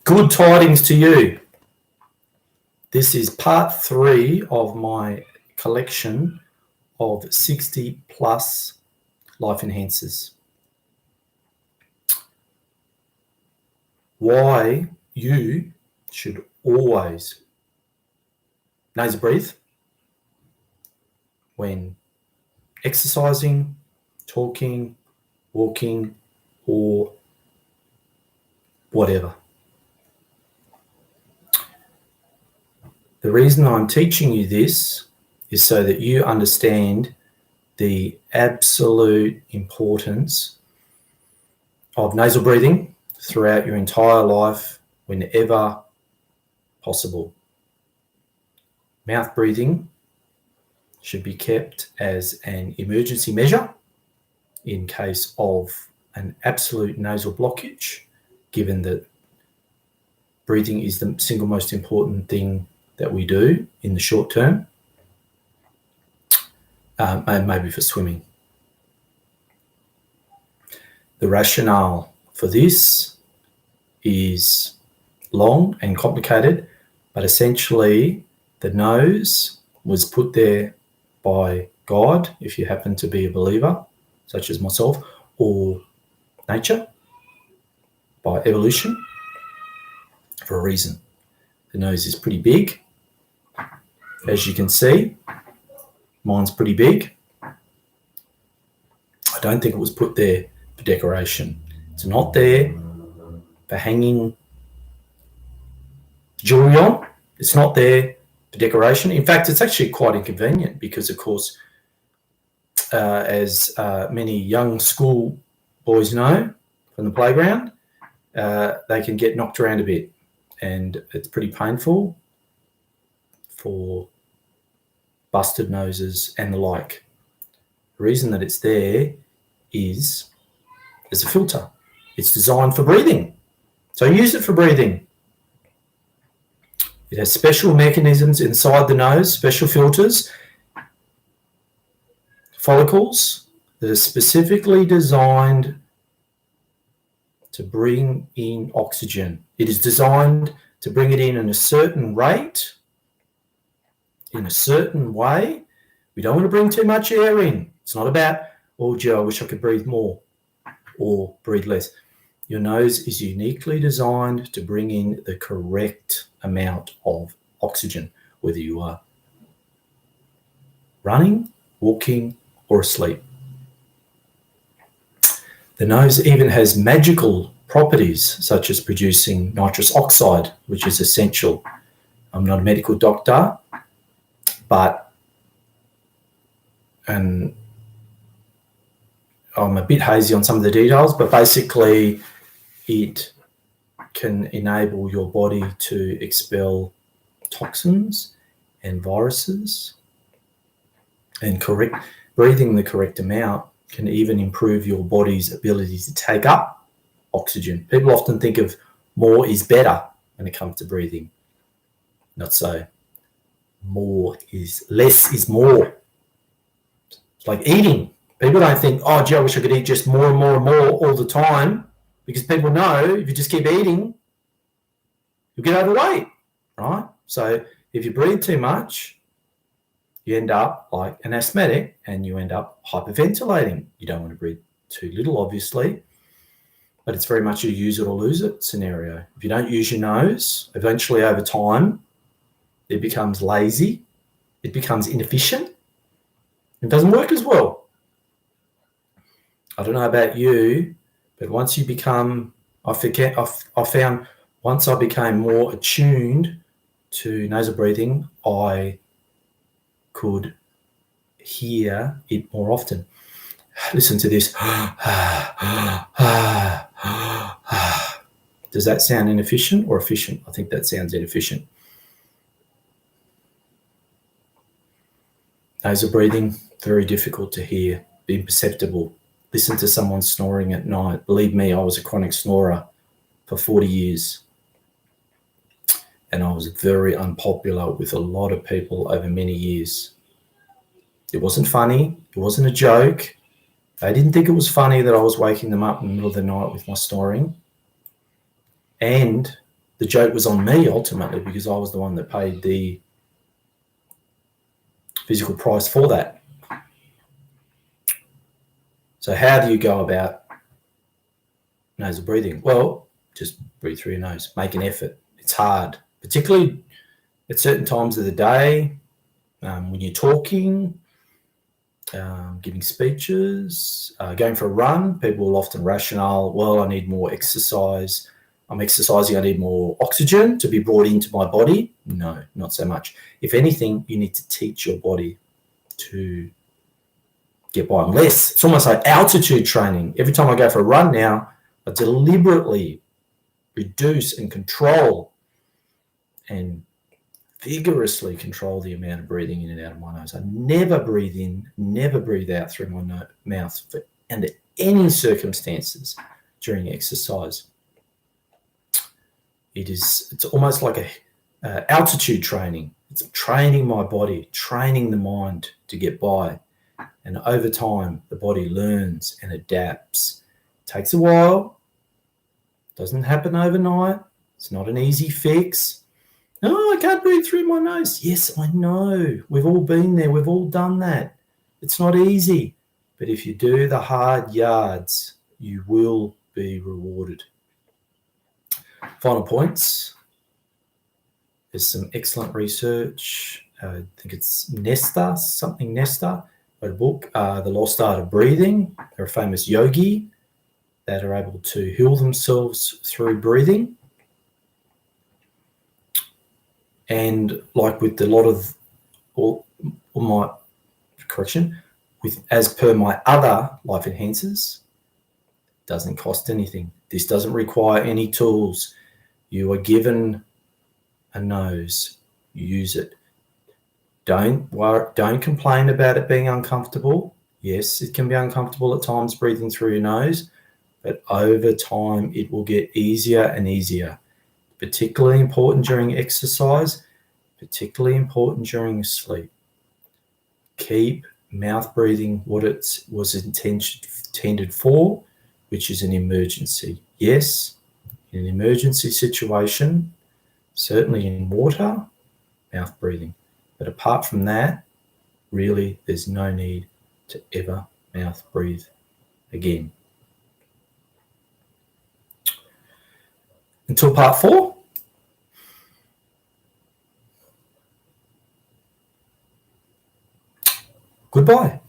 Good tidings to you. This is part 3 of my collection of 60 plus life enhancers. Why you should always nasal breathe when exercising, talking, walking, or whatever. The reason I'm teaching you this is so that you understand the absolute importance of nasal breathing throughout your entire life whenever possible. Mouth breathing should be kept as an emergency measure in case of an absolute nasal blockage, given that breathing is the single most important thing that we do in the short term, and maybe for swimming. The rationale for this is long and complicated, but essentially the nose was put there by God, if you happen to be a believer, such as myself, or nature, by evolution, for a reason. The nose is pretty big. As you can see, mine's pretty big. I don't think it was put there for decoration. It's not there for hanging jewelry on. It's not there for decoration. In fact, it's actually quite inconvenient because, of course, as many young school boys know from the playground, they can get knocked around a bit, and it's pretty painful for busted noses and the like. The reason that it's there is as a filter. It's designed for breathing. So use it for breathing. It has special mechanisms inside the nose, special filters, follicles that are specifically designed to bring in oxygen. It is designed to bring it in a certain rate, in a certain way. We don't want to bring too much air in. It's not about, oh, gee, I wish I could breathe more or breathe less. Your nose is uniquely designed to bring in the correct amount of oxygen, whether you are running, walking, or asleep. The nose even has magical properties, such as producing nitrous oxide, which is essential. I'm not a medical doctor, and I'm a bit hazy on some of the details, but basically it can enable your body to expel toxins and viruses, and breathing the correct amount can even improve your body's ability to take up oxygen. People often think of more is better when it comes to breathing. Not so. Less is more. It's like eating. People don't think, oh, gee, I wish I could eat just more and more and more all the time, because people know if you just keep eating, you'll get overweight, right? So if you breathe too much, you end up like an asthmatic and you end up hyperventilating. You don't want to breathe too little, obviously, but it's very much a use it or lose it scenario. If you don't use your nose, eventually over time, it becomes lazy, it becomes inefficient, it doesn't work as well. I don't know about you, but once you become, I found once I became more attuned to nasal breathing, I could hear it more often. Listen to this. Does that sound inefficient or efficient? I think that sounds inefficient. Nasal breathing, very difficult to hear, imperceptible. Listen to someone snoring at night. Believe me, I was a chronic snorer for 40 years. And I was very unpopular with a lot of people over many years. It wasn't funny. It wasn't a joke. They didn't think it was funny that I was waking them up in the middle of the night with my snoring. And the joke was on me ultimately, because I was the one that paid the physical price for that. So how do you go about nasal breathing? Well, just breathe through your nose. Make an effort. It's hard, particularly at certain times of the day, when you're talking, giving speeches, going for a run. People will often rationale, well, I need more exercise. I'm exercising, I need more oxygen to be brought into my body. No, not so much. If anything, you need to teach your body to get by on less. It's almost like altitude training. Every time I go for a run now, I deliberately reduce and control and vigorously control the amount of breathing in and out of my nose. I never breathe in, never breathe out through my mouth under any circumstances during exercise. It's almost like a altitude training. It's training my body, training the mind to get by. And over time, the body learns and adapts. It takes a while. Doesn't happen overnight. It's not an easy fix. Oh, I can't breathe through my nose. Yes, I know. We've all been there. We've all done that. It's not easy. But if you do the hard yards, you will be rewarded. Final points. There's some excellent research. I think it's Nesta, wrote a book, The Lost Art of Breathing. They're a famous yogi that are able to heal themselves through breathing. And like with a lot of as per my other life enhancers, doesn't cost anything. This doesn't require any tools. You are given a nose, use it. Don't complain about it being uncomfortable. Yes, it can be uncomfortable at times breathing through your nose, but over time it will get easier and easier. Particularly important during exercise, particularly important during sleep. Keep mouth breathing what it was intended for, which is an emergency. Yes, in an emergency situation, certainly in water, mouth breathing. But apart from that, really, there's no need to ever mouth breathe again. Until part 4. Goodbye.